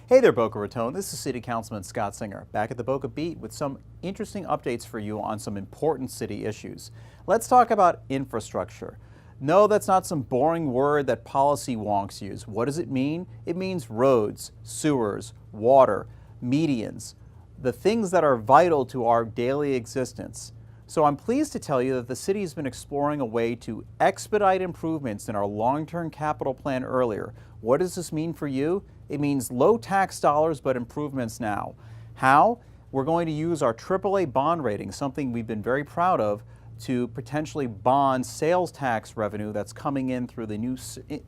Hey there, Boca Raton. This is City Councilman Scott Singer, back at the Boca Beat with some interesting updates for you on some important city issues. Let's talk about infrastructure. No, that's not some boring word that policy wonks use. What does it mean? It means roads, sewers, water, medians, the things that are vital to our daily existence. So I'm pleased to tell you that the city has been exploring a way to expedite improvements in our long-term capital plan earlier. What does this mean for you? It means low tax dollars, but improvements now. How? We're going to use our AAA bond rating, something we've been very proud of, to potentially bond sales tax revenue that's coming in through the new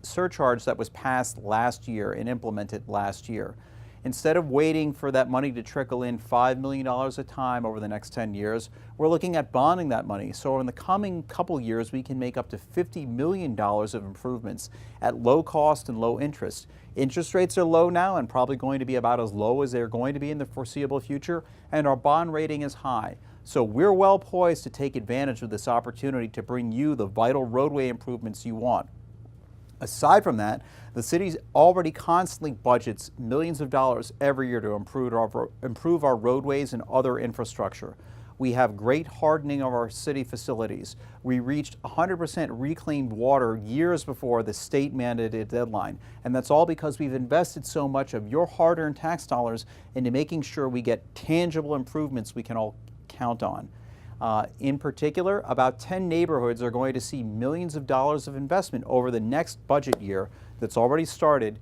surcharge that was passed last year and implemented last year. Instead of waiting for that money to trickle in $5 million a time over the next 10 years, we're looking at bonding that money. So in the coming couple years, we can make up to $50 million of improvements at low cost and low interest. Interest rates are low now and probably going to be about as low as they're going to be in the foreseeable future, and our bond rating is high. So we're well poised to take advantage of this opportunity to bring you the vital roadway improvements you want. Aside from that, the city already constantly budgets millions of dollars every year to improve our roadways and other infrastructure. We have great hardening of our city facilities. We reached 100% reclaimed water years before the state mandated deadline. And that's all because we've invested so much of your hard-earned tax dollars into making sure we get tangible improvements we can all count on. In particular, about 10 neighborhoods are going to see millions of dollars of investment over the next budget year that's already started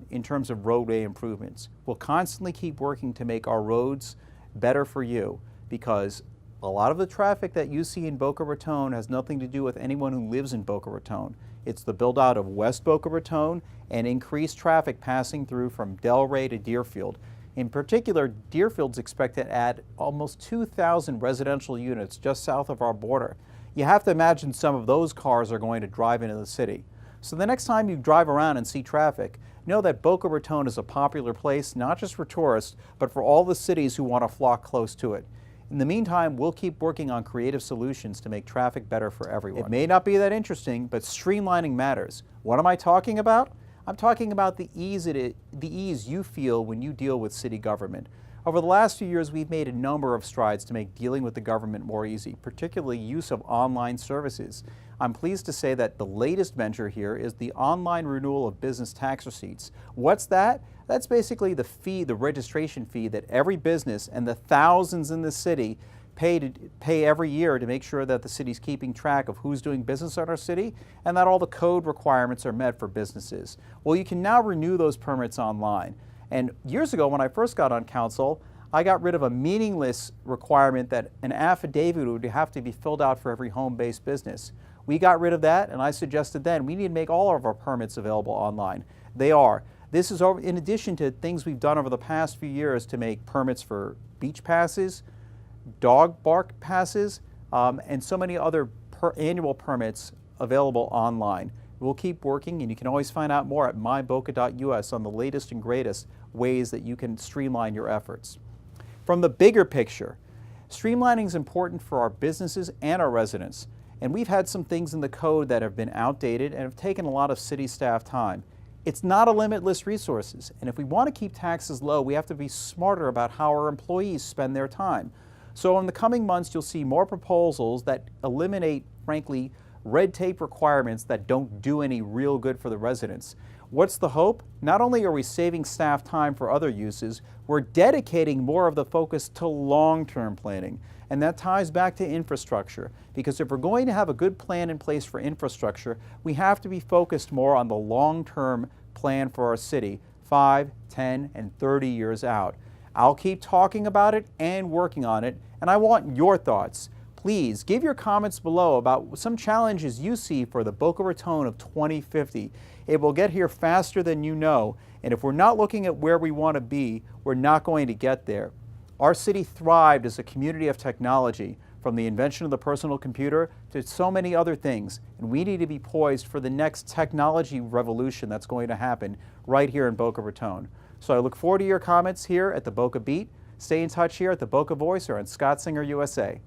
in terms of roadway improvements. We'll constantly keep working to make our roads better for you, because a lot of the traffic that you see in Boca Raton has nothing to do with anyone who lives in Boca Raton. It's the build out of West Boca Raton and increased traffic passing through from Delray to Deerfield. In particular, Deerfield's expected to add almost 2,000 residential units just south of our border. You have to imagine some of those cars are going to drive into the city. So the next time you drive around and see traffic, know that Boca Raton is a popular place, not just for tourists, but for all the cities who want to flock close to it. In the meantime, we'll keep working on creative solutions to make traffic better for everyone. It may not be that interesting, but streamlining matters. What am I talking about? I'm talking about the ease you feel when you deal with city government. Over the last few years, we've made a number of strides to make dealing with the government more easy, particularly use of online services. I'm pleased to say that the latest venture here is the online renewal of business tax receipts. What's that? That's basically the fee, the registration fee that every business and the thousands in the city pay every year to make sure that the city's keeping track of who's doing business in our city and that all the code requirements are met for businesses. Well, you can now renew those permits online. And years ago, when I first got on council, I got rid of a meaningless requirement that an affidavit would have to be filled out for every home-based business. We got rid of that, and I suggested then we need to make all of our permits available online. They are. This is in addition to things we've done over the past few years to make permits for beach passes, dog bark passes, and so many other annual permits available online. We'll keep working, and you can always find out more at myboca.us on the latest and greatest ways that you can streamline your efforts. From the bigger picture, streamlining is important for our businesses and our residents, and we've had some things in the code that have been outdated and have taken a lot of city staff time. It's not a limitless resources, and if we want to keep taxes low, we have to be smarter about how our employees spend their time. So in the coming months, you'll see more proposals that eliminate, frankly, red tape requirements that don't do any real good for the residents. What's the hope? Not only are we saving staff time for other uses, we're dedicating more of the focus to long-term planning. And that ties back to infrastructure, because if we're going to have a good plan in place for infrastructure, we have to be focused more on the long-term plan for our city, 5, 10, and 30 years out. I'll keep talking about it and working on it, and I want your thoughts. Please give your comments below about some challenges you see for the Boca Raton of 2050. It will get here faster than you know, and if we're not looking at where we want to be, we're not going to get there. Our city thrived as a community of technology, from the invention of the personal computer to so many other things, and we need to be poised for the next technology revolution that's going to happen right here in Boca Raton. So I look forward to your comments here at the Boca Beat. Stay in touch here at the Boca Voice or on Scott Singer USA.